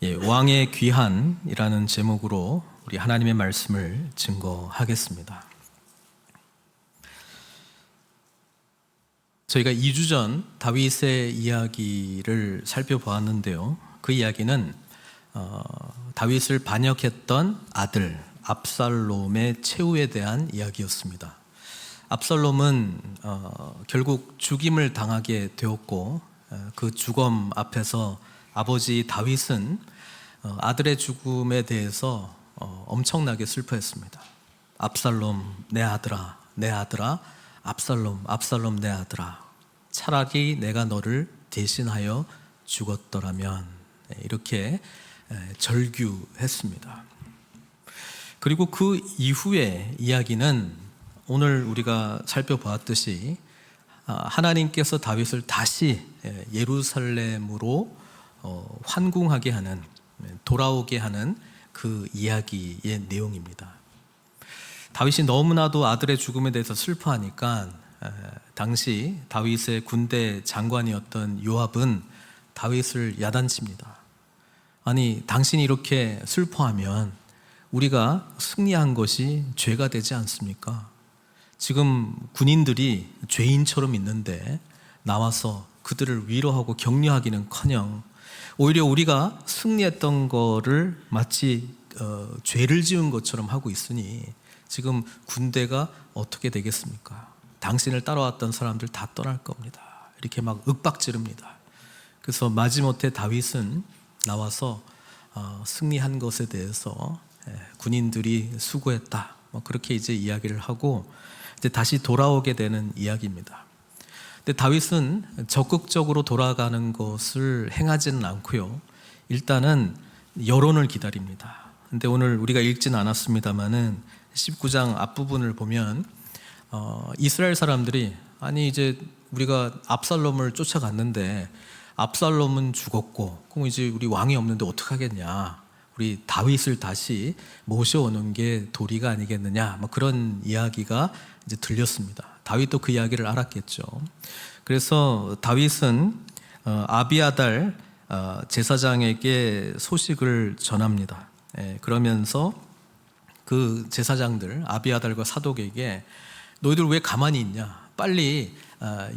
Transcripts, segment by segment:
왕의 귀한이라는 제목으로 우리 하나님의 말씀을 증거하겠습니다. 저희가 2주 전 다윗의 이야기를 살펴보았는데요. 그 이야기는 다윗을 반역했던 아들 압살롬의 최후에 대한 이야기였습니다. 압살롬은 결국 죽임을 당하게 되었고, 그 죽음 앞에서 아버지 다윗은 아들의 죽음에 대해서 엄청나게 슬퍼했습니다. 압살롬 내 아들아, 내 아들아, 압살롬, 압살롬 내 아들아, 차라리 내가 너를 대신하여 죽었더라면, 이렇게 절규했습니다. 그리고 그 이후의 이야기는 오늘 우리가 살펴보았듯이 하나님께서 다윗을 다시 예루살렘으로 환궁하게 하는, 돌아오게 하는 그 이야기의 내용입니다. 다윗이 너무나도 아들의 죽음에 대해서 슬퍼하니까 당시 다윗의 군대 장관이었던 요압은 다윗을 야단칩니다. 아니, 당신이 이렇게 슬퍼하면 우리가 승리한 것이 죄가 되지 않습니까? 지금 군인들이 죄인처럼 있는데 나와서 그들을 위로하고 격려하기는커녕 오히려 우리가 승리했던 거를 마치 죄를 지은 것처럼 하고 있으니 지금 군대가 어떻게 되겠습니까? 당신을 따라왔던 사람들 다 떠날 겁니다. 이렇게 막 윽박지릅니다. 그래서 마지못해 다윗은 나와서 승리한 것에 대해서 군인들이 수고했다, 그렇게 이제 이야기를 하고 이제 다시 돌아오게 되는 이야기입니다. 근데 다윗은 적극적으로 돌아가는 것을 행하지는 않고요. 일단은 여론을 기다립니다. 근데 오늘 우리가 읽진 않았습니다만은 19장 앞부분을 보면 이스라엘 사람들이 아니 이제 우리가 압살롬을 쫓아갔는데 압살롬은 죽었고 그럼 이제 우리 왕이 없는데 어떡하겠냐, 우리 다윗을 다시 모셔오는 게 도리가 아니겠느냐, 그런 이야기가 이제 들렸습니다. 다윗도 그 이야기를 알았겠죠. 그래서 다윗은 아비아달 제사장에게 소식을 전합니다. 그러면서 그 제사장들 아비아달과 사독에게 너희들 왜 가만히 있냐, 빨리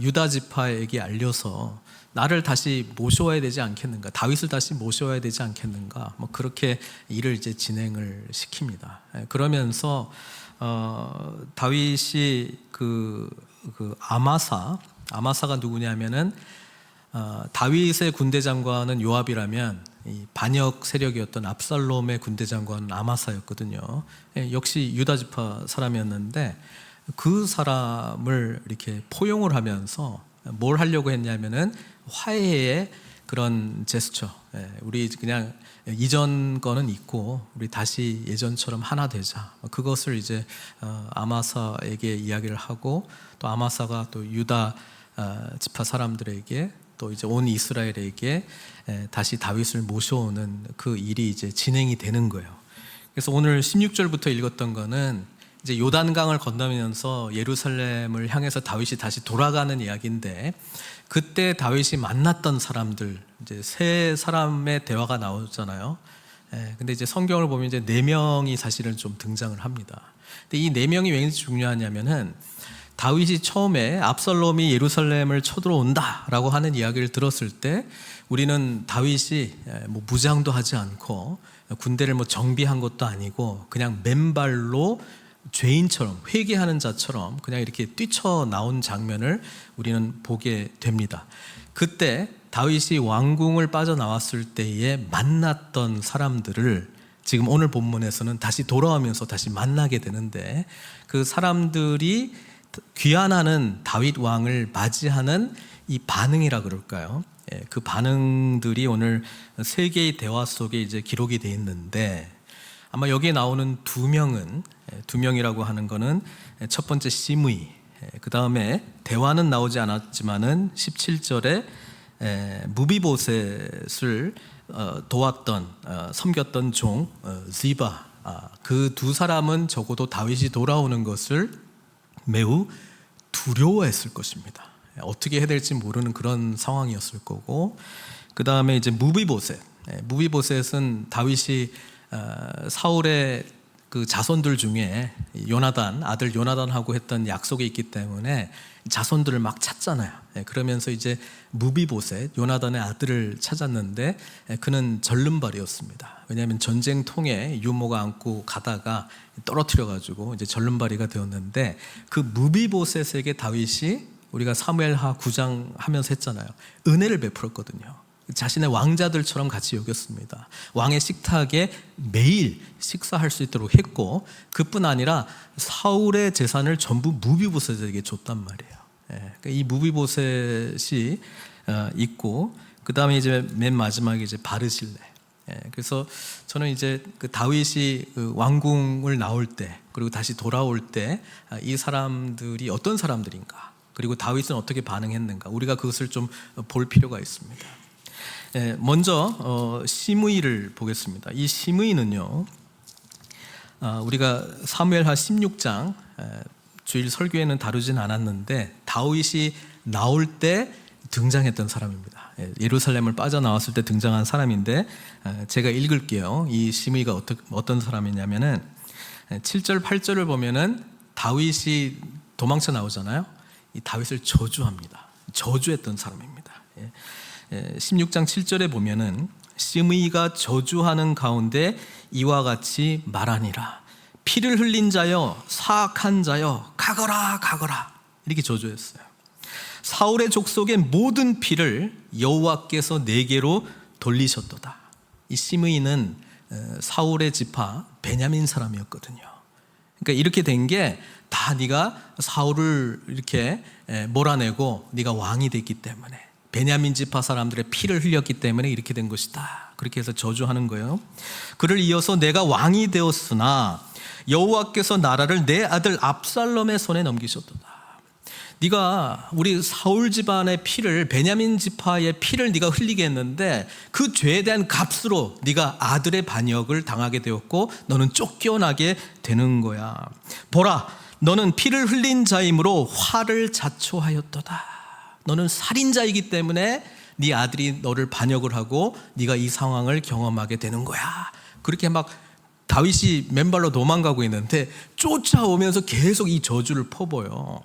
유다 지파에게 알려서 나를 다시 모셔와야 되지 않겠는가, 다윗을 다시 모셔와야 되지 않겠는가, 그렇게 일을 이제 진행을 시킵니다. 그러면서 다윗이 그 아마사가 누구냐면은 다윗의 군대 장관은 요압이라면 이 반역 세력이었던 압살롬의 군대 장관은 아마사였거든요. 역시 유다 지파 사람이었는데 그 사람을 이렇게 포용을 하면서 뭘 하려고 했냐면은 화해의 그런 제스처, 우리 그냥 이전 거는 있고 우리 다시 예전처럼 하나 되자, 그것을 이제 아마사에게 이야기를 하고 또 아마사가 또 유다 지파 사람들에게 또 이제 온 이스라엘에게 다시 다윗을 모셔오는 그 일이 이제 진행이 되는 거예요. 그래서 오늘 16절부터 읽었던 거는 이제 요단강을 건너면서 예루살렘을 향해서 다윗이 다시 돌아가는 이야기인데, 그때 다윗이 만났던 사람들, 이제 세 사람의 대화가 나오잖아요. 근데 이제 성경을 보면 이제 4명이 사실은 좀 등장을 합니다. 근데 이 4명이 왜 중요하냐면은 다윗이 처음에 압살롬이 예루살렘을 쳐들어온다라고 하는 이야기를 들었을 때 우리는 다윗이 무장도 하지 않고 군대를 정비한 것도 아니고 그냥 맨발로 죄인처럼, 회개하는 자처럼 그냥 이렇게 뛰쳐나온 장면을 우리는 보게 됩니다. 그때 다윗이 왕궁을 빠져나왔을 때에 만났던 사람들을 지금 오늘 본문에서는 다시 돌아오면서 다시 만나게 되는데, 그 사람들이 귀환하는 다윗 왕을 맞이하는 이 반응이라 그럴까요? 그 반응들이 오늘 세 개의 대화 속에 이제 기록이 되어 있는데, 아마 여기에 나오는 2명은, 2명이라고 하는 거는 첫 번째 시므이, 그 다음에 대화는 나오지 않았지만은 17절에 무비보셋을 도왔던, 섬겼던 종 지바, 그 2 사람은 적어도 다윗이 돌아오는 것을 매우 두려워했을 것입니다. 어떻게 해야 될지 모르는 그런 상황이었을 거고, 그 다음에 이제 무비보셋, 무비보셋은 다윗이 사울의 그 자손들 중에 요나단, 아들 요나단하고 했던 약속이 있기 때문에 자손들을 막 찾잖아요. 그러면서 이제 무비보셋, 요나단의 아들을 찾았는데 그는 절름발이었습니다. 왜냐하면 전쟁통에 유모가 안고 가다가 떨어뜨려가지고 이제 절름발이가 되었는데, 그 무비보셋에게 다윗이, 우리가 사무엘하 9장 하면서 했잖아요, 은혜를 베풀었거든요. 자신의 왕자들처럼 같이 여겼습니다. 왕의 식탁에 매일 식사할 수 있도록 했고, 그뿐 아니라 사울의 재산을 전부 무비보셋에게 줬단 말이에요. 그러니까 이 무비보셋이 있고, 그 다음에 이제 맨 마지막에 이제 바르실레. 그래서 저는 이제 그 다윗이 그 왕궁을 나올 때, 그리고 다시 돌아올 때 이 사람들이 어떤 사람들인가, 그리고 다윗은 어떻게 반응했는가, 우리가 그것을 좀 볼 필요가 있습니다. 먼저 시므이를 보겠습니다. 이 시므이는요, 우리가 사무엘하 16장 주일 설교에는 다루진 않았는데 다윗이 나올 때 등장했던 사람입니다. 예루살렘을 빠져나왔을 때 등장한 사람인데, 제가 읽을게요. 이 시므이가 어떤 사람이냐면은 7절 8절을 보면은 다윗이 도망쳐 나오잖아요. 이 다윗을 저주합니다. 저주했던 사람입니다. 16장 7절에 보면은 시므이가 저주하는 가운데 이와 같이 말하니라. 피를 흘린 자여, 사악한 자여, 가거라 가거라, 이렇게 저주했어요. 사울의 족속의 모든 피를 여호와께서 내게로 돌리셨도다. 이 시므이는 사울의 지파 베냐민 사람이었거든요. 그러니까 이렇게 된 게 다 네가 사울을 이렇게 몰아내고 네가 왕이 됐기 때문에, 베냐민 지파 사람들의 피를 흘렸기 때문에 이렇게 된 것이다. 그렇게 해서 저주하는 거예요. 그를 이어서 내가 왕이 되었으나 여호와께서 나라를 내 아들 압살롬의 손에 넘기셨도다. 네가 우리 사울 집안의 피를, 베냐민 지파의 피를 네가 흘리게 했는데 그 죄에 대한 값으로 네가 아들의 반역을 당하게 되었고 너는 쫓겨나게 되는 거야. 보라, 너는 피를 흘린 자이므로 화를 자초하였도다. 너는 살인자이기 때문에 네 아들이 너를 반역을 하고 네가 이 상황을 경험하게 되는 거야. 그렇게 막 다윗이 맨발로 도망가고 있는데 쫓아오면서 계속 이 저주를 퍼부어요.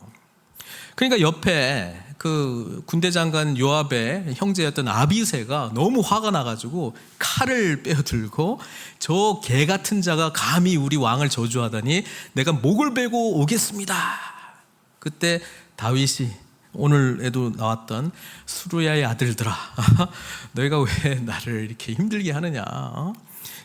그러니까 옆에 그 군대 장관 요압의 형제였던 아비새가 너무 화가 나가지고 칼을 빼어들고, 저 개 같은 자가 감히 우리 왕을 저주하다니 내가 목을 베고 오겠습니다. 그때 다윗이, 오늘에도 나왔던 수루야의 아들들아, 너희가 왜 나를 이렇게 힘들게 하느냐,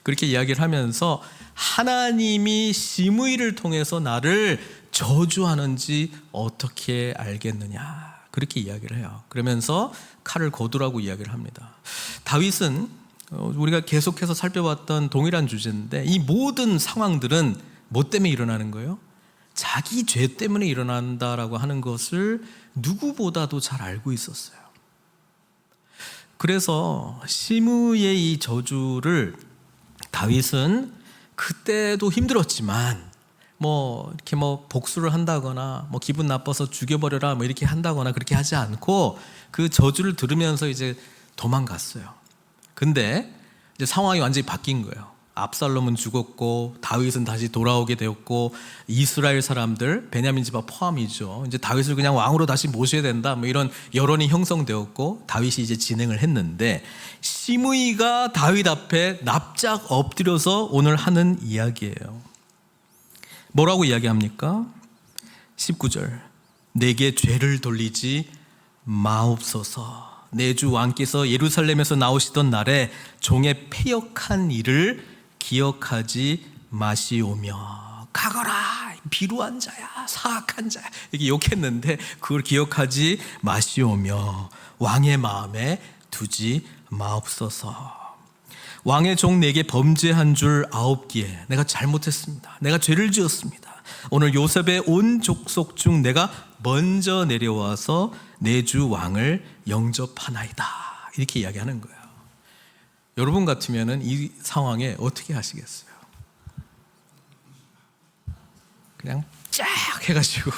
그렇게 이야기를 하면서 하나님이 시므이를 통해서 나를 저주하는지 어떻게 알겠느냐, 그렇게 이야기를 해요. 그러면서 칼을 거두라고 이야기를 합니다. 다윗은 우리가 계속해서 살펴봤던 동일한 주제인데, 이 모든 상황들은 뭐 때문에 일어나는 거예요? 자기 죄 때문에 일어난다라고 하는 것을 누구보다도 잘 알고 있었어요. 그래서 시므이의 이 저주를 다윗은 그때도 힘들었지만 이렇게 복수를 한다거나 기분 나빠서 죽여버려라 이렇게 한다거나 그렇게 하지 않고 그 저주를 들으면서 이제 도망갔어요. 근데 이제 상황이 완전히 바뀐 거예요. 압살롬은 죽었고 다윗은 다시 돌아오게 되었고, 이스라엘 사람들, 베냐민 지파 포함이죠, 이제 다윗을 그냥 왕으로 다시 모셔야 된다 이런 여론이 형성되었고 다윗이 이제 진행을 했는데, 시므이가 다윗 앞에 납작 엎드려서 오늘 하는 이야기예요. 뭐라고 이야기합니까? 19절, 내게 죄를 돌리지 마옵소서. 내 주 왕께서 예루살렘에서 나오시던 날에 종의 패역한 일을 기억하지 마시오며, 가거라 비루한 자야, 사악한 자야, 이렇게 욕했는데 그걸 기억하지 마시오며 왕의 마음에 두지 마옵소서. 왕의 종 내게 범죄한 줄 아옵기에 내가 잘못했습니다. 내가 죄를 지었습니다. 오늘 요셉의 온 족속 중 내가 먼저 내려와서 내 주 왕을 영접하나이다, 이렇게 이야기하는 거예요. 여러분 같으면 이 상황에 어떻게 하시겠어요? 그냥 쫙 해가지고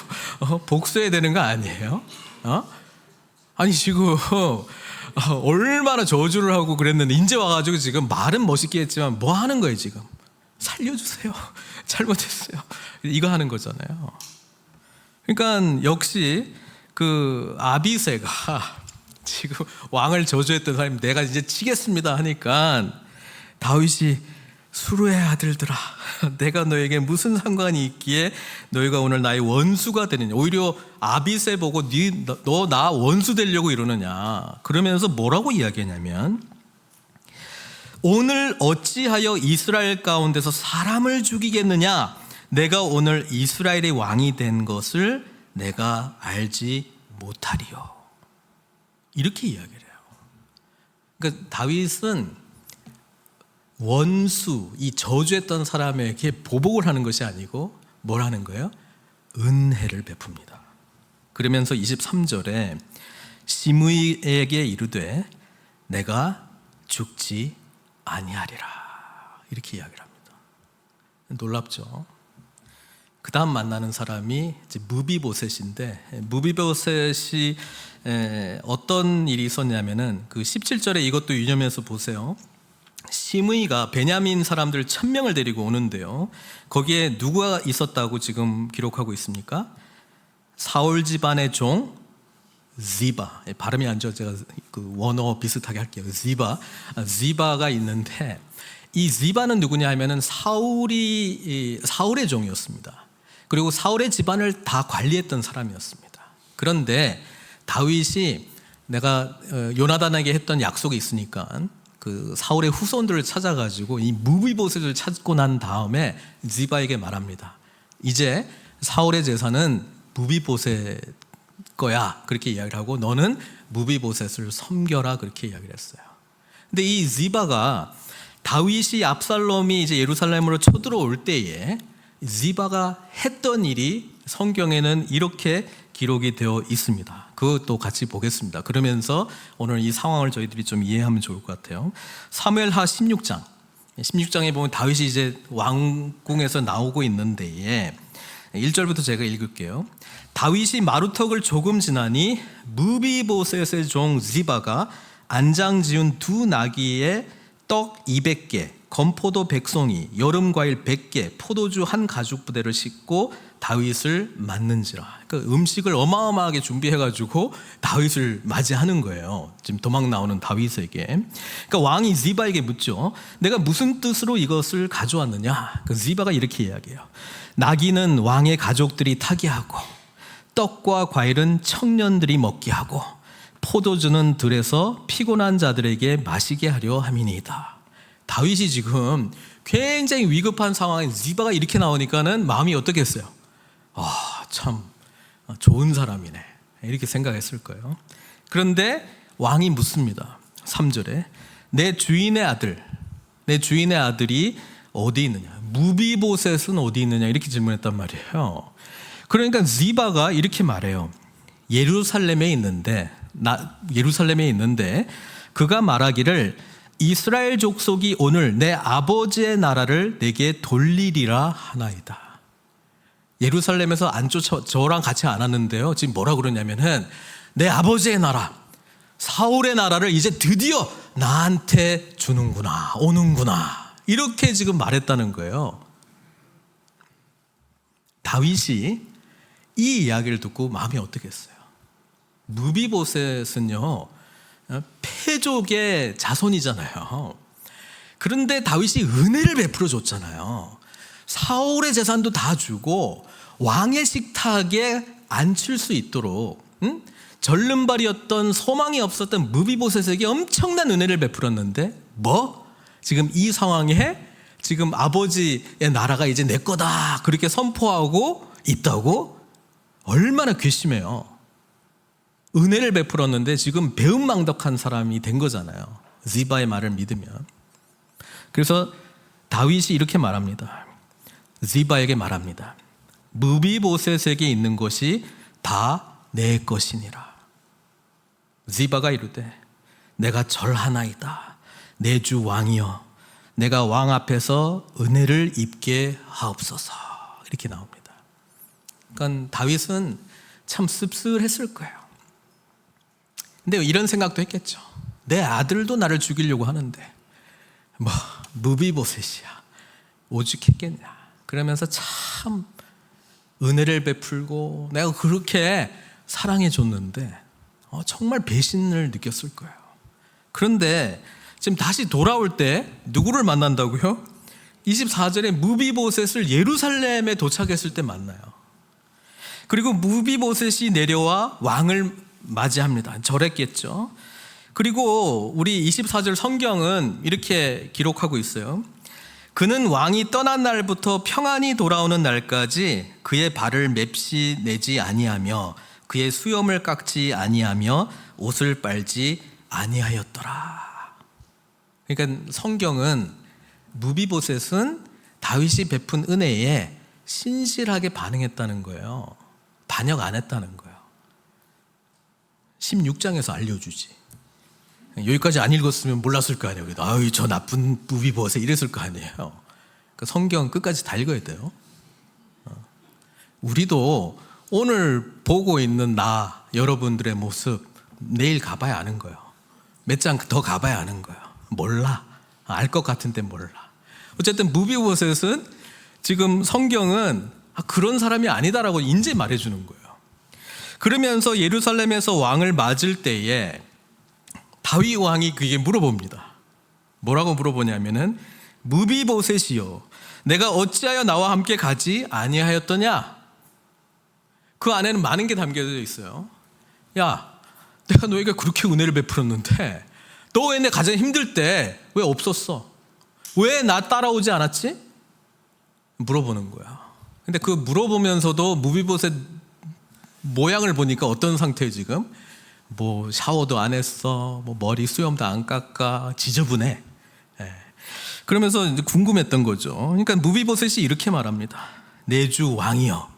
복수해야 되는 거 아니에요? 아니 지금 얼마나 저주를 하고 그랬는데 이제 와가지고 지금 말은 멋있게 했지만 뭐 하는 거예요 지금? 살려주세요. 잘못했어요. 이거 하는 거잖아요. 그러니까 역시 그 아비새가 지금 왕을 저주했던 사람이 내가 이제 치겠습니다 하니까 다윗이 수르의 아들들아, 내가 너에게 무슨 상관이 있기에 너희가 오늘 나의 원수가 되느냐. 오히려 아비새 보고 너 나 원수 되려고 이러느냐. 그러면서 뭐라고 이야기하냐면 오늘 어찌하여 이스라엘 가운데서 사람을 죽이겠느냐. 내가 오늘 이스라엘의 왕이 된 것을 내가 알지 못하리요. 이렇게 이야기를 해요. 그러니까 다윗은 원수, 이 저주했던 사람에게 보복을 하는 것이 아니고 뭘 하는 거예요? 은혜를 베풉니다. 그러면서 23절에 시므이에게 이르되 내가 죽지 아니하리라 이렇게 이야기를 합니다. 놀랍죠? 그 다음 만나는 사람이 이제 무비보셋인데, 무비보셋이 어떤 일이 있었냐면은 그 17절에 이것도 유념해서 보세요. 시므이가 베냐민 사람들 1000명을 데리고 오는데요, 거기에 누가 있었다고 지금 기록하고 있습니까? 사울 집안의 종 지바, 발음이 안 좋아 제가 그 원어 비슷하게 할게요. 지바가 있는데, 이 지바는 누구냐 하면은 사울의 종이었습니다. 그리고 사울의 집안을 다 관리했던 사람이었습니다. 그런데 다윗이 내가 요나단에게 했던 약속이 있으니까 그 사울의 후손들을 찾아가지고 이 무비보셋을 찾고 난 다음에 지바에게 말합니다. 이제 사울의 제사는 무비보셋 거야. 그렇게 이야기를 하고 너는 무비보셋을 섬겨라. 그렇게 이야기를 했어요. 근데 이 지바가 다윗이 압살롬이 이제 예루살렘으로 쳐들어올 때에 지바가 했던 일이 성경에는 이렇게 기록이 되어 있습니다. 그것도 같이 보겠습니다. 그러면서 오늘 이 상황을 저희들이 좀 이해하면 좋을 것 같아요. 사무엘하 16장에 보면 다윗이 이제 왕궁에서 나오고 있는데 1절부터 제가 읽을게요. 다윗이 마루턱을 조금 지나니 무비보셋의 종 지바가 안장 지은 두 나귀에 떡 200개, 건포도 100송이, 여름과일 100개, 포도주 한 가죽 부대를 싣고 다윗을 맞는지라. 그러니까 음식을 어마어마하게 준비해가지고 다윗을 맞이하는 거예요. 지금 도망 나오는 다윗에게. 그러니까 왕이 지바에게 묻죠. 내가 무슨 뜻으로 이것을 가져왔느냐. 그 지바가 이렇게 이야기해요. 나귀는 왕의 가족들이 타게 하고, 떡과 과일은 청년들이 먹게 하고, 포도주는 들에서 피곤한 자들에게 마시게 하려 함이니이다. 다윗이 지금 굉장히 위급한 상황에 지바가 이렇게 나오니까는 마음이 어떻겠어요? 참 좋은 사람이네 이렇게 생각했을 거예요. 그런데 왕이 묻습니다. 3절에 내 주인의 아들이 어디 있느냐, 무비보셋은 어디 있느냐 이렇게 질문했단 말이에요. 그러니까 지바가 이렇게 말해요. 예루살렘에 있는데 그가 말하기를 이스라엘 족속이 오늘 내 아버지의 나라를 내게 돌리리라 하나이다. 예루살렘에서 안 저랑 같이 안 왔는데요, 지금 뭐라 그러냐면은 내 아버지의 나라, 사울의 나라를 이제 드디어 나한테 주는구나, 오는구나 이렇게 지금 말했다는 거예요. 다윗이 이 이야기를 듣고 마음이 어떻겠어요? 무비보셋은요 패족의 자손이잖아요. 그런데 다윗이 은혜를 베풀어 줬잖아요. 사울의 재산도 다 주고 왕의 식탁에 앉힐 수 있도록 절름발이었던 소망이 없었던 무비보셋에게 엄청난 은혜를 베풀었는데 지금 이 상황에 지금 아버지의 나라가 이제 내 거다 그렇게 선포하고 있다고? 얼마나 괘씸해요. 은혜를 베풀었는데 지금 배은망덕한 사람이 된 거잖아요. 지바의 말을 믿으면. 그래서 다윗이 이렇게 말합니다. 지바에게 말합니다. 무비보셋에게 있는 것이 다 내 것이니라. 지바가 이르되 내가 절하나이다. 내 주 왕이여, 내가 왕 앞에서 은혜를 입게 하옵소서. 이렇게 나옵니다. 그러니까 다윗은 참 씁쓸했을 거예요. 근데 이런 생각도 했겠죠. 내 아들도 나를 죽이려고 하는데 뭐 무비보셋이야 오죽했겠냐. 그러면서 참 은혜를 베풀고 내가 그렇게 사랑해 줬는데 정말 배신을 느꼈을 거예요. 그런데 지금 다시 돌아올 때 누구를 만난다고요? 24절에 무비보셋을 예루살렘에 도착했을 때 만나요. 그리고 무비보셋이 내려와 왕을 맞이합니다. 절했겠죠. 그리고 우리 24절 성경은 이렇게 기록하고 있어요. 그는 왕이 떠난 날부터 평안히 돌아오는 날까지 그의 발을 맵시 내지 아니하며 그의 수염을 깎지 아니하며 옷을 빨지 아니하였더라. 그러니까 성경은 무비보셋은 다윗이 베푼 은혜에 신실하게 반응했다는 거예요. 반역 안 했다는 거예요. 16장에서 알려주지. 여기까지 안 읽었으면 몰랐을 거 아니에요. 아유, 저 나쁜 무비보셋 이랬을 거 아니에요. 그러니까 성경 끝까지 다 읽어야 돼요. 우리도 오늘 보고 있는 나 여러분들의 모습 내일 가봐야 아는 거예요. 몇 장 더 가봐야 아는 거예요. 몰라. 알 것 같은데 몰라. 어쨌든 무비보셋은 지금 성경은 그런 사람이 아니다라고 이제 말해주는 거예요. 그러면서 예루살렘에서 왕을 맞을 때에 다윗 왕이 그게 물어봅니다. 뭐라고 물어보냐면은 무비보셋이요 내가 어찌하여 나와 함께 가지 아니하였더냐. 그 안에는 많은 게 담겨져 있어요. 야, 내가 너에게 그렇게 은혜를 베풀었는데 너 왜 내 가장 힘들 때 왜 없었어? 왜 나 따라오지 않았지? 물어보는 거야. 근데 그 물어보면서도 무비보셋 모양을 보니까 어떤 상태에 지금 뭐 샤워도 안 했어, 뭐 머리 수염도 안 깎아, 지저분해. 그러면서 이제 궁금했던 거죠. 그러니까 무비보셋이 이렇게 말합니다. 내 주 왕이여,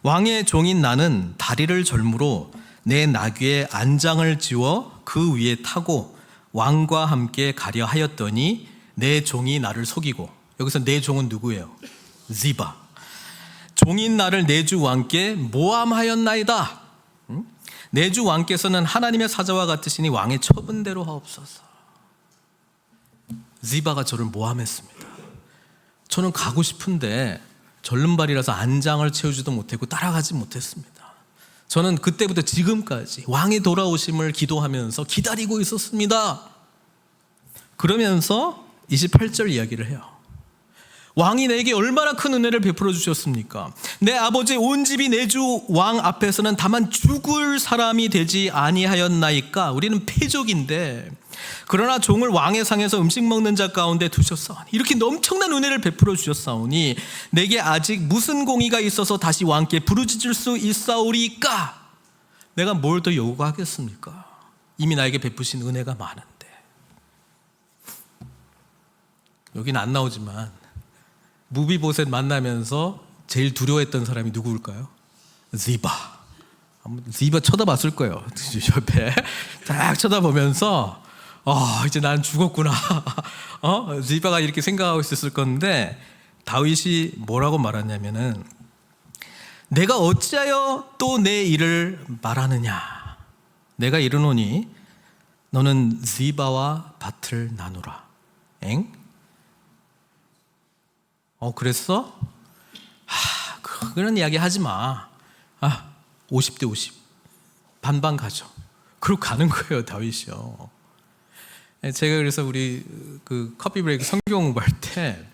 왕의 종인 나는 다리를 절므로 내 나귀에 안장을 지워 그 위에 타고 왕과 함께 가려 하였더니 내 종이 나를 속이고, 여기서 내 종은 누구예요? 지바. 종인 나를 내 주 왕께 모함하였나이다. 내 주 왕께서는 하나님의 사자와 같으시니 왕의 처분대로 하옵소서. 지바가 저를 모함했습니다. 저는 가고 싶은데 절름발이라서 안장을 채우지도 못했고 따라가지 못했습니다. 저는 그때부터 지금까지 왕의 돌아오심을 기도하면서 기다리고 있었습니다. 그러면서 28절 이야기를 해요. 왕이 내게 얼마나 큰 은혜를 베풀어 주셨습니까? 내 아버지의 온 집이 내 주 왕 앞에서는 다만 죽을 사람이 되지 아니하였나이까. 우리는 패족인데 그러나 종을 왕의 상에서 음식 먹는 자 가운데 두셨사오니, 이렇게 엄청난 은혜를 베풀어 주셨사오니 내게 아직 무슨 공의가 있어서 다시 왕께 부르짖을 수 있사오리까? 내가 뭘 더 요구하겠습니까? 이미 나에게 베푸신 은혜가 많은데. 여기는 안 나오지만 무비보셋 만나면서 제일 두려워했던 사람이 누구일까요? 지바. 지바 쳐다봤을 거예요. 옆에 딱 쳐다보면서 이제 난 죽었구나. 지바가 이렇게 생각하고 있었을 건데 다윗이 뭐라고 말하냐면은 내가 어찌하여 또 내 일을 말하느냐. 내가 이르노니 너는 지바와 밭을 나누라. 엥? 그랬어? 그런 이야기 하지 마. 50대 50. 반반 가죠. 그러고 가는 거예요, 다윗이요. 제가 그래서 우리 그 커피 브레이크 성경 공부할 때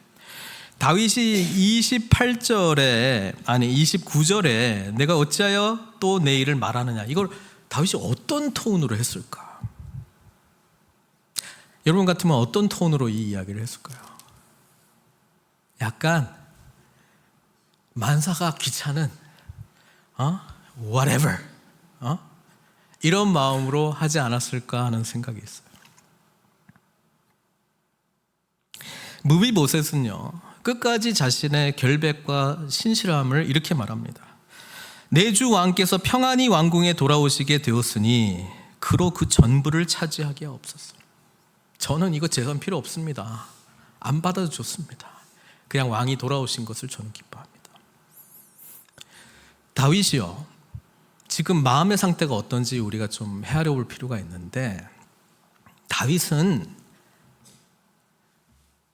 다윗이 29절에 내가 어찌하여 또 내 일을 말하느냐, 이걸 다윗이 어떤 톤으로 했을까? 여러분 같으면 어떤 톤으로 이 이야기를 했을까요? 약간 만사가 귀찮은 whatever 이런 마음으로 하지 않았을까 하는 생각이 있어요. 무비보셋은요 끝까지 자신의 결백과 신실함을 이렇게 말합니다. 내 주 왕께서 평안히 왕궁에 돌아오시게 되었으니 그로 그 전부를 차지하게 없었어요. 저는 이거 재산 필요 없습니다. 안 받아도 좋습니다. 그냥 왕이 돌아오신 것을 저는 기뻐합니다. 다윗이요 지금 마음의 상태가 어떤지 우리가 좀 헤아려 볼 필요가 있는데, 다윗은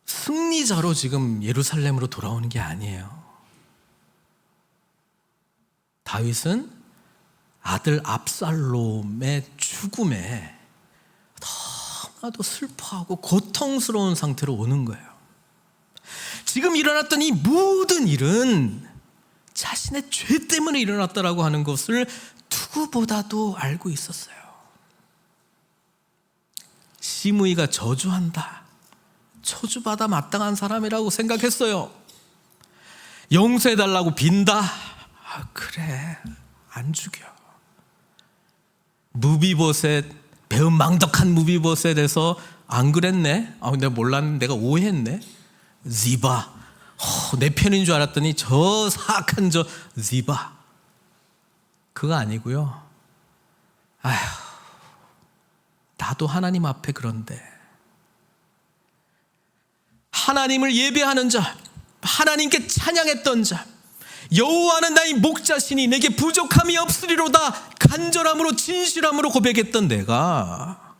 승리자로 지금 예루살렘으로 돌아오는 게 아니에요. 다윗은 아들 압살롬의 죽음에 너무나도 슬퍼하고 고통스러운 상태로 오는 거예요. 지금 일어났던 이 모든 일은 자신의 죄 때문에 일어났다라고 하는 것을 누구보다도 알고 있었어요. 시므이가 저주한다, 저주받아 마땅한 사람이라고 생각했어요. 용서해달라고 빈다, 그래, 안 죽여. 무비보셋, 배은망덕한 무비보셋에서 안 그랬네, 내가 몰랐는데 내가 오해했네. 지바, 내 편인 줄 알았더니 저 사악한 저 지바, 그거 아니고요. 아휴, 나도 하나님 앞에 그런데, 하나님을 예배하는 자, 하나님께 찬양했던 자, 여호와는 나의 목자시니 내게 부족함이 없으리로다 간절함으로 진실함으로 고백했던 내가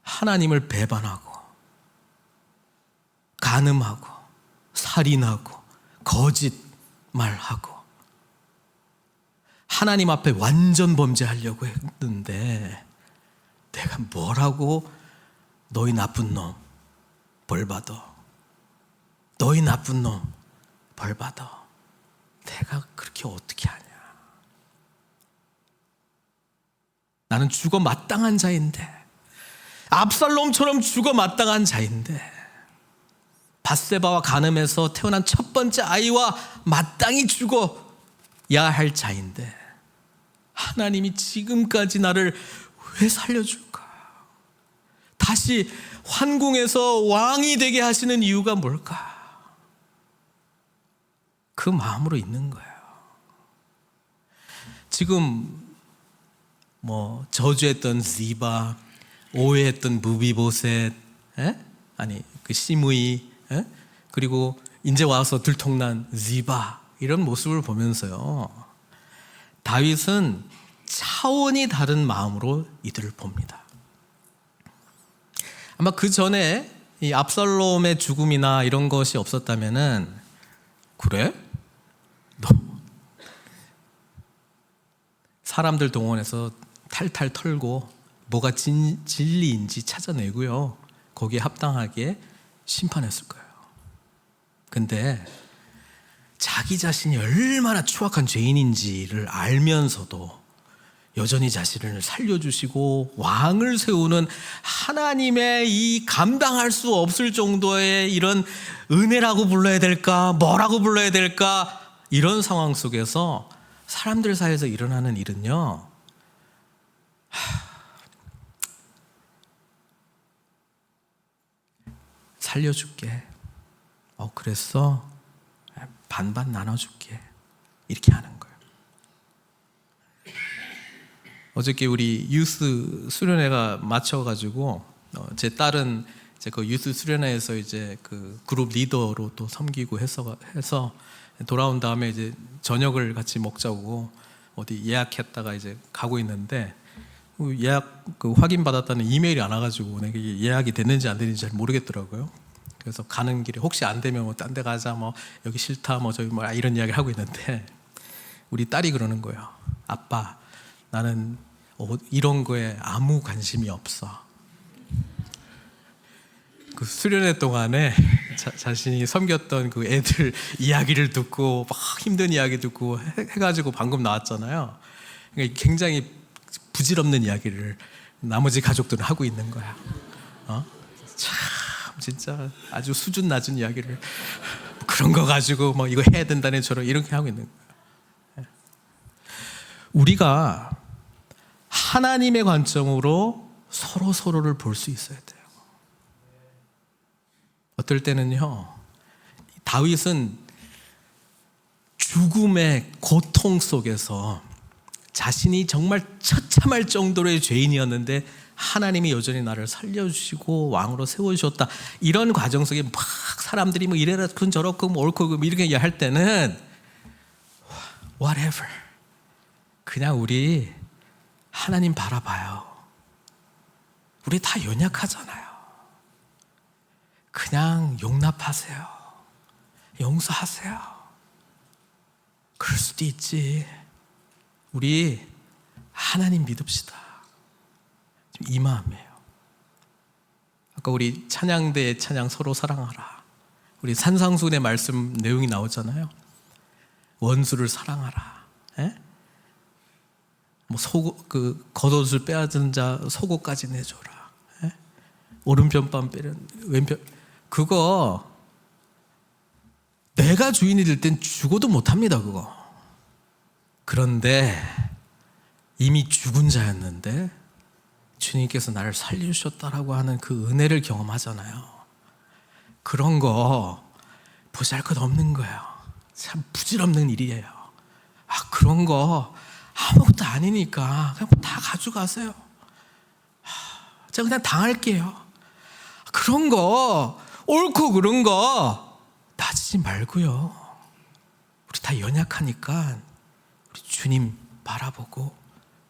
하나님을 배반하고 간음하고 살인하고 거짓말하고 하나님 앞에 완전 범죄하려고 했는데, 내가 뭐라고 너희 나쁜 놈 벌 받아, 너희 나쁜 놈 벌 받아. 내가 그렇게 어떻게 하냐. 나는 죽어 마땅한 자인데, 압살롬처럼 죽어 마땅한 자인데, 밧세바와 간음에서 태어난 첫 번째 아이와 마땅히 죽어야 할 자인데, 하나님이 지금까지 나를 왜 살려줄까? 다시 환궁에서 왕이 되게 하시는 이유가 뭘까? 그 마음으로 있는 거예요. 지금 저주했던 지바, 오해했던 무비보셋, 그 시므이, 그리고 이제 와서 들통난 지바, 이런 모습을 보면서요, 다윗은 차원이 다른 마음으로 이들을 봅니다. 아마 그 전에 이 압살롬의 죽음이나 이런 것이 없었다면은, 그래? 너 사람들 동원해서 탈탈 털고 뭐가 진리인지 찾아내고요, 거기에 합당하게 심판했을 거예요. 근데 자기 자신이 얼마나 추악한 죄인인지를 알면서도 여전히 자신을 살려주시고 왕을 세우는 하나님의 이 감당할 수 없을 정도의 이런 은혜라고 불러야 될까, 뭐라고 불러야 될까, 이런 상황 속에서 사람들 사이에서 일어나는 일은요, 살려줄게, 그랬어, 반반 나눠줄게, 이렇게 하는 거예요. 어저께 우리 유스 수련회가 마쳐가지고 제 딸은 이제 그 유스 수련회에서 이제 그 그룹 리더로 또 섬기고 해서 돌아온 다음에 이제 저녁을 같이 먹자고 어디 예약했다가 이제 가고 있는데, 예약 확인 받았다는 이메일이 안 와가지고 내가 예약이 됐는지 안 됐는지 잘 모르겠더라고요. 그래서 가는 길에 혹시 안 되면 딴 데 가자, 여기 싫다, 저기 이런 이야기를 하고 있는데, 우리 딸이 그러는 거예요. 아빠, 나는 이런 거에 아무 관심이 없어. 그 수련회 동안에 자신이 섬겼던 그 애들 이야기를 듣고 막 힘든 이야기 듣고 해가지고 방금 나왔잖아요. 그러니까 굉장히 부질없는 이야기를 나머지 가족들은 하고 있는 거야. 참 진짜 아주 수준 낮은 이야기를, 그런 거 가지고 이거 해야 된다는 저런 이렇게 하고 있는 거야. 우리가 하나님의 관점으로 서로를 볼 수 있어야 돼요. 어떨 때는요, 다윗은 죽음의 고통 속에서 자신이 정말 처참할 정도의 죄인이었는데 하나님이 여전히 나를 살려주시고 왕으로 세워주셨다, 이런 과정 속에 막 사람들이 이래라군 저렇고 옳고 이렇게 할 때는 whatever, 그냥 우리 하나님 바라봐요. 우리 다 연약하잖아요. 그냥 용납하세요. 용서하세요. 그럴 수도 있지. 우리 하나님 믿읍시다. 이 마음이에요. 아까 우리 찬양대의 찬양 서로 사랑하라. 우리 산상수훈의 말씀 내용이 나오잖아요. 원수를 사랑하라. 에? 뭐 겉옷을 빼앗은 자 속옷까지 내줘라. 에? 오른편만 빼는 왼편. 그거 내가 주인이 될 땐 죽어도 못합니다. 그거. 그런데 이미 죽은 자였는데 주님께서 나를 살려주셨다라고 하는 그 은혜를 경험하잖아요. 그런 거 보잘것없는 거예요. 참 부질없는 일이에요. 그런 거 아무것도 아니니까 그냥 다 가져가세요. 제가 그냥 당할게요. 그런 거 옳고 그런 거 따지지 말고요. 우리 다 연약하니까 우리 주님 바라보고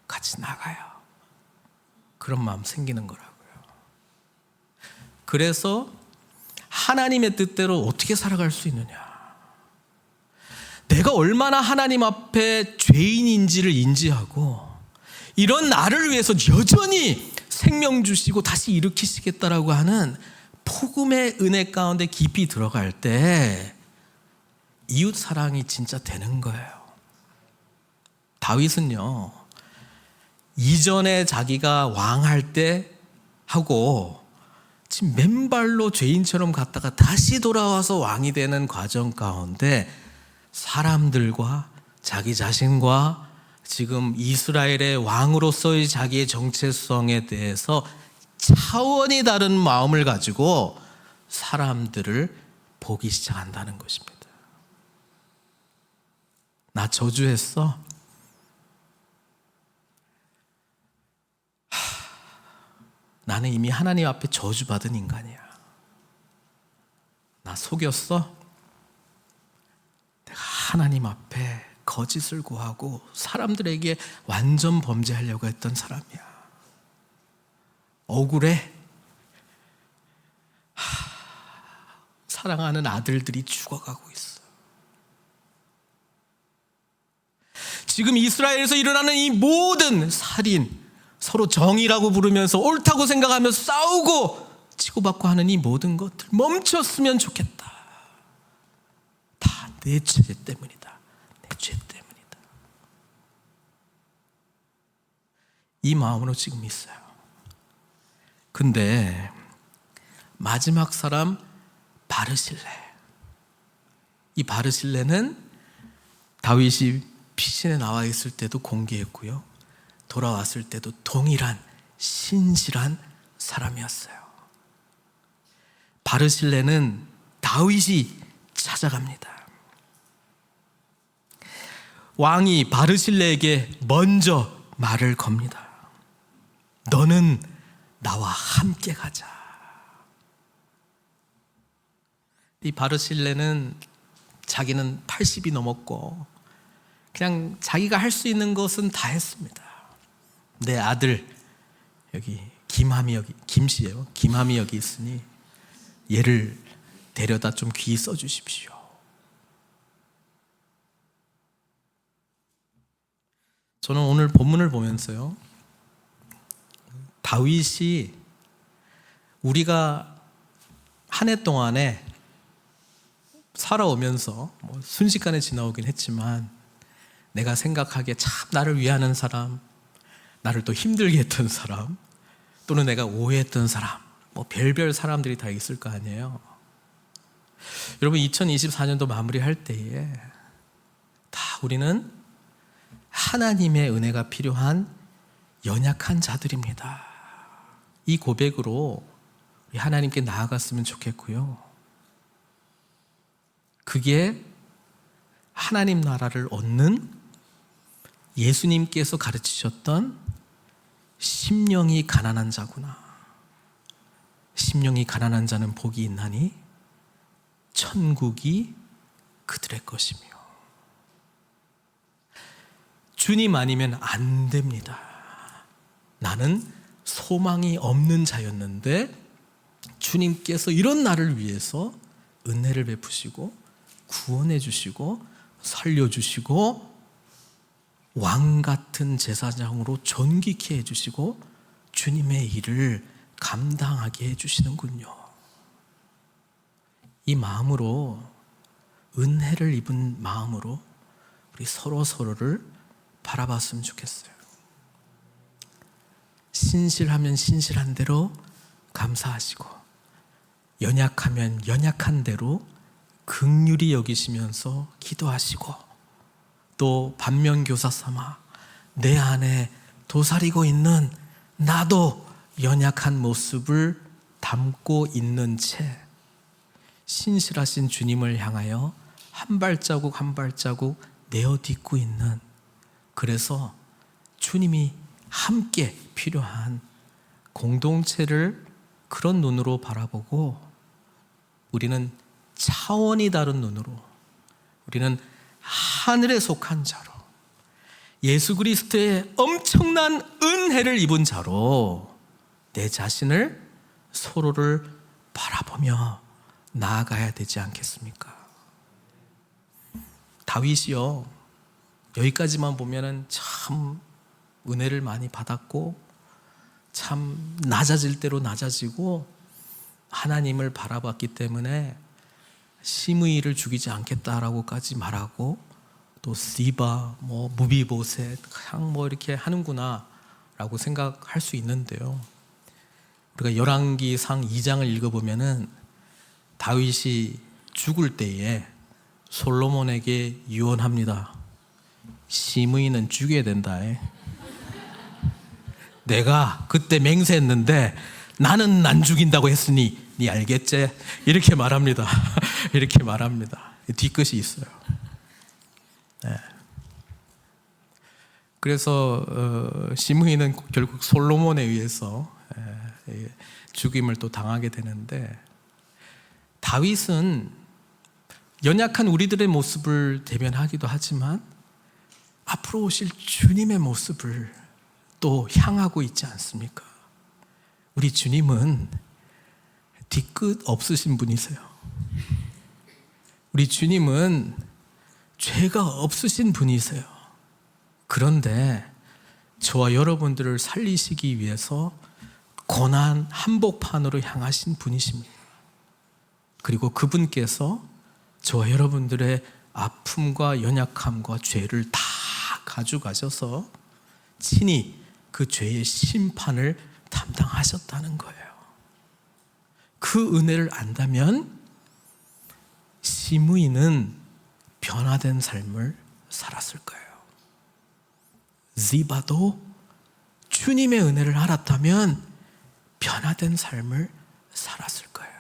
같이 나가요. 그런 마음 생기는 거라고요. 그래서 하나님의 뜻대로 어떻게 살아갈 수 있느냐? 내가 얼마나 하나님 앞에 죄인인지를 인지하고 이런 나를 위해서 여전히 생명 주시고 다시 일으키시겠다라고 하는 복음의 은혜 가운데 깊이 들어갈 때 이웃 사랑이 진짜 되는 거예요. 다윗은요, 이전에 자기가 왕할 때 하고 지금 맨발로 죄인처럼 갔다가 다시 돌아와서 왕이 되는 과정 가운데 사람들과 자기 자신과 지금 이스라엘의 왕으로서의 자기의 정체성에 대해서 차원이 다른 마음을 가지고 사람들을 보기 시작한다는 것입니다. 나 저주했어? 나는 이미 하나님 앞에 저주받은 인간이야. 나 속였어? 내가 하나님 앞에 거짓을 구하고 사람들에게 완전 범죄하려고 했던 사람이야. 억울해? 사랑하는 아들들이 죽어가고 있어. 지금 이스라엘에서 일어나는 이 모든 살인, 서로 정의라고 부르면서 옳다고 생각하면서 싸우고 치고받고 하는 이 모든 것들 멈췄으면 좋겠다. 다 내 죄 때문이다. 내 죄 때문이다. 이 마음으로 지금 있어요. 근데 마지막 사람 바르실레. 이 바르실레는 다윗이 피신에 나와 있을 때도 공개했고요. 돌아왔을 때도 동일한 신실한 사람이었어요. 바르실레는 다윗이 찾아갑니다. 왕이 바르실레에게 먼저 말을 겁니다. 너는 나와 함께 가자. 이 바르실레는 자기는 80이 넘었고 그냥 자기가 할 수 있는 것은 다 했습니다. 내 아들 여기 김함이 여기 김씨예요. 김함이 여기 있으니 얘를 데려다 좀 귀히 써주십시오. 저는 오늘 본문을 보면서요, 다윗이 우리가 한 해 동안에 살아오면서 순식간에 지나오긴 했지만 내가 생각하기에 참 나를 위하는 사람, 나를 또 힘들게 했던 사람, 또는 내가 오해했던 사람, 별별 사람들이 다 있을 거 아니에요. 여러분 2024년도 마무리할 때에 다 우리는 하나님의 은혜가 필요한 연약한 자들입니다. 이 고백으로 우리 하나님께 나아갔으면 좋겠고요. 그게 하나님 나라를 얻는 예수님께서 가르치셨던 심령이 가난한 자구나. 심령이 가난한 자는 복이 있나니 천국이 그들의 것이며. 주님 아니면 안 됩니다. 나는 소망이 없는 자였는데 주님께서 이런 나를 위해서 은혜를 베푸시고 구원해 주시고 살려주시고 왕 같은 제사장으로 존귀케 해주시고 주님의 일을 감당하게 해주시는군요. 이 마음으로, 은혜를 입은 마음으로 우리 서로를 바라봤으면 좋겠어요. 신실하면 신실한 대로 감사하시고, 연약하면 연약한 대로 긍휼히 여기시면서 기도하시고, 또 반면교사 삼아 내 안에 도사리고 있는 나도 연약한 모습을 담고 있는 채 신실하신 주님을 향하여 한 발자국 한 발자국 내어딛고 있는, 그래서 주님이 함께 필요한 공동체를 그런 눈으로 바라보고, 우리는 차원이 다른 눈으로, 우리는 하늘에 속한 자로, 예수 그리스도의 엄청난 은혜를 입은 자로 내 자신을, 서로를 바라보며 나아가야 되지 않겠습니까? 다윗이요, 여기까지만 보면은 참 은혜를 많이 받았고 참 낮아질 대로 낮아지고 하나님을 바라봤기 때문에 시므이를 죽이지 않겠다라고까지 말하고, 또 시바, 무비보셋, 그냥 이렇게 하는구나 라고 생각할 수 있는데요, 우리가 열왕기상 2장을 읽어보면은 다윗이 죽을 때에 솔로몬에게 유언합니다. 시므이는 죽여야 된다. 내가 그때 맹세했는데 나는 안 죽인다고 했으니 네 알겠지? 이렇게 말합니다. 이렇게 말합니다. 뒤끝이 있어요. 네. 그래서 시므이는 결국 솔로몬에 의해서 죽임을 또 당하게 되는데, 다윗은 연약한 우리들의 모습을 대변하기도 하지만 앞으로 오실 주님의 모습을 또 향하고 있지 않습니까? 우리 주님은 뒤끝 없으신 분이세요. 우리 주님은 죄가 없으신 분이세요. 그런데 저와 여러분들을 살리시기 위해서 고난 한복판으로 향하신 분이십니다. 그리고 그분께서 저와 여러분들의 아픔과 연약함과 죄를 다 가져가셔서 친히 그 죄의 심판을 담당하셨다는 거예요. 그 은혜를 안다면 시므이는 변화된 삶을 살았을 거예요. 지바도 주님의 은혜를 알았다면 변화된 삶을 살았을 거예요.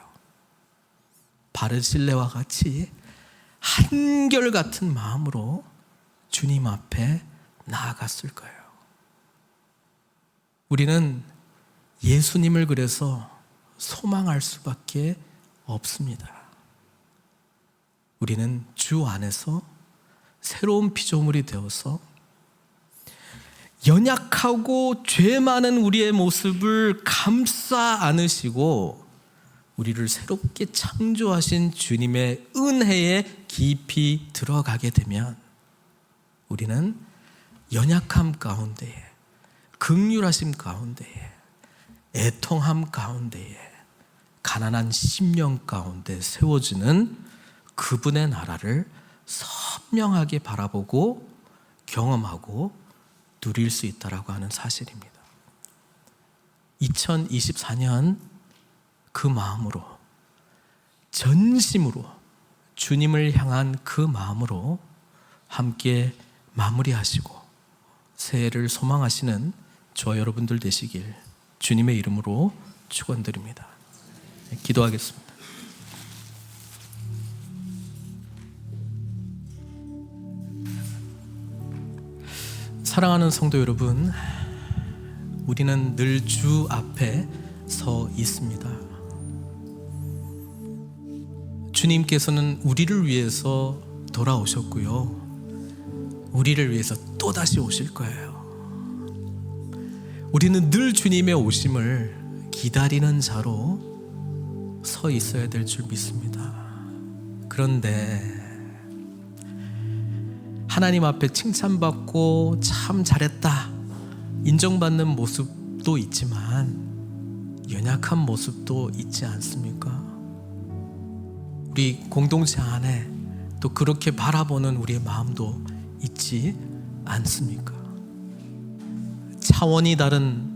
바르실레와 같이 한결같은 마음으로 주님 앞에 나아갔을 거예요. 우리는 예수님을 그래서 소망할 수밖에 없습니다. 우리는 주 안에서 새로운 피조물이 되어서 연약하고 죄 많은 우리의 모습을 감싸 안으시고 우리를 새롭게 창조하신 주님의 은혜에 깊이 들어가게 되면 우리는 연약함 가운데에, 긍휼하심 가운데에, 애통함 가운데에, 가난한 심령 가운데 세워지는 그분의 나라를 선명하게 바라보고 경험하고 누릴 수 있다라고 하는 사실입니다. 2024년 그 마음으로, 전심으로 주님을 향한 그 마음으로 함께 마무리하시고 새해를 소망하시는 저와 여러분들 되시길 주님의 이름으로 축원드립니다. 기도하겠습니다. 사랑하는 성도 여러분, 우리는 늘 주 앞에 서 있습니다. 주님께서는 우리를 위해서 돌아오셨고요, 우리를 위해서 또다시 오실 거예요. 우리는 늘 주님의 오심을 기다리는 자로 서 있어야 될 줄 믿습니다. 그런데 하나님 앞에 칭찬받고 참 잘했다 인정받는 모습도 있지만 연약한 모습도 있지 않습니까? 우리 공동체 안에 또 그렇게 바라보는 우리의 마음도 있지 않습니까? 차원이 다른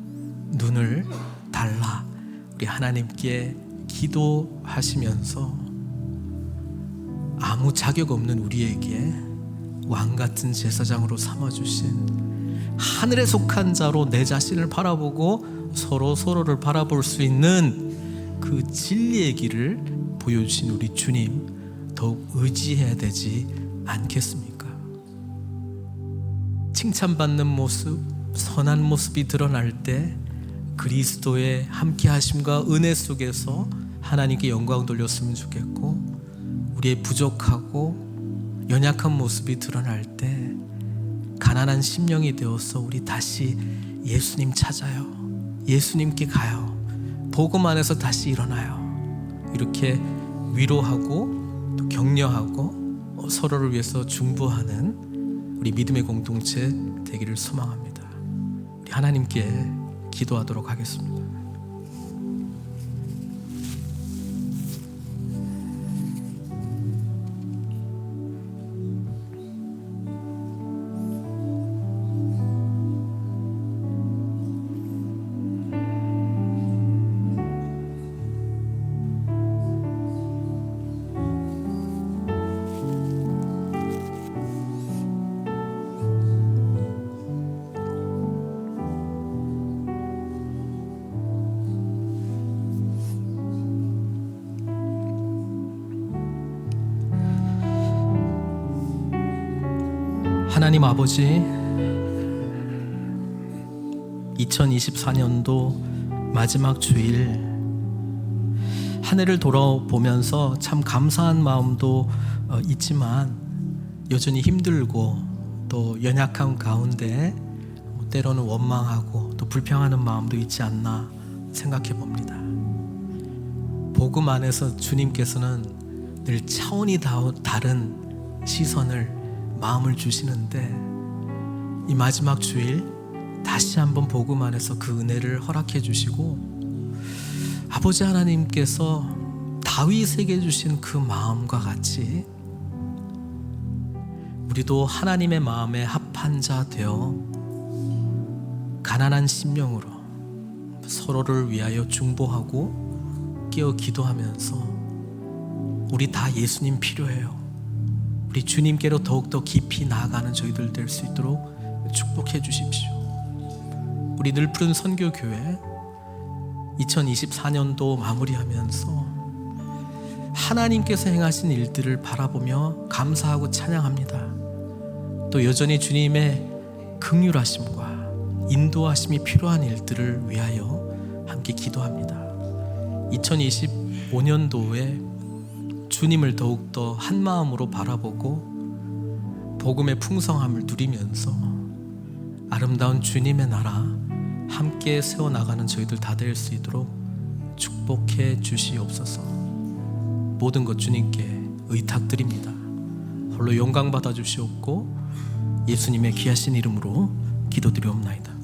눈을 달라 우리 하나님께 기도하시면서 아무 자격 없는 우리에게 왕 같은 제사장으로 삼아주신 하늘에 속한 자로 내 자신을 바라보고 서로를 바라볼 수 있는 그 진리의 길을 보여주신 우리 주님 더욱 의지해야 되지 않겠습니까? 칭찬받는 모습, 선한 모습이 드러날 때 그리스도의 함께하심과 은혜 속에서 하나님께 영광 돌렸으면 좋겠고, 우리의 부족하고 연약한 모습이 드러날 때 가난한 심령이 되어서 우리 다시 예수님 찾아요. 예수님께 가요. 복음 안에서 다시 일어나요. 이렇게 위로하고 또 격려하고 서로를 위해서 중보하는 우리 믿음의 공동체 되기를 소망합니다. 우리 하나님께 기도하도록 하겠습니다. 하나님 아버지, 2024년도 마지막 주일 한 해를 돌아보면서 참 감사한 마음도 있지만 여전히 힘들고 또 연약한 가운데 때로는 원망하고 또 불평하는 마음도 있지 않나 생각해 봅니다. 복음 안에서 주님께서는 늘 차원이 다른 시선을 마음을 주시는데 이 마지막 주일 다시 한번 복음 안에서 그 은혜를 허락해 주시고 아버지 하나님께서 다윗에게 주신 그 마음과 같이 우리도 하나님의 마음에 합한 자 되어 가난한 심령으로 서로를 위하여 중보하고 깨어 기도하면서 우리 다 예수님 필요해요. 우리 주님께로 더욱더 깊이 나아가는 저희들 될 수 있도록 축복해 주십시오. 우리 늘푸른 선교교회 2024년도 마무리하면서 하나님께서 행하신 일들을 바라보며 감사하고 찬양합니다. 또 여전히 주님의 긍휼하심과 인도하심이 필요한 일들을 위하여 함께 기도합니다. 2025년도에 주님을 더욱더 한 마음으로 바라보고 복음의 풍성함을 누리면서 아름다운 주님의 나라 함께 세워나가는 저희들 다 될 수 있도록 축복해 주시옵소서. 모든 것 주님께 의탁드립니다. 홀로 영광 받아 주시옵고 예수님의 귀하신 이름으로 기도드리옵나이다.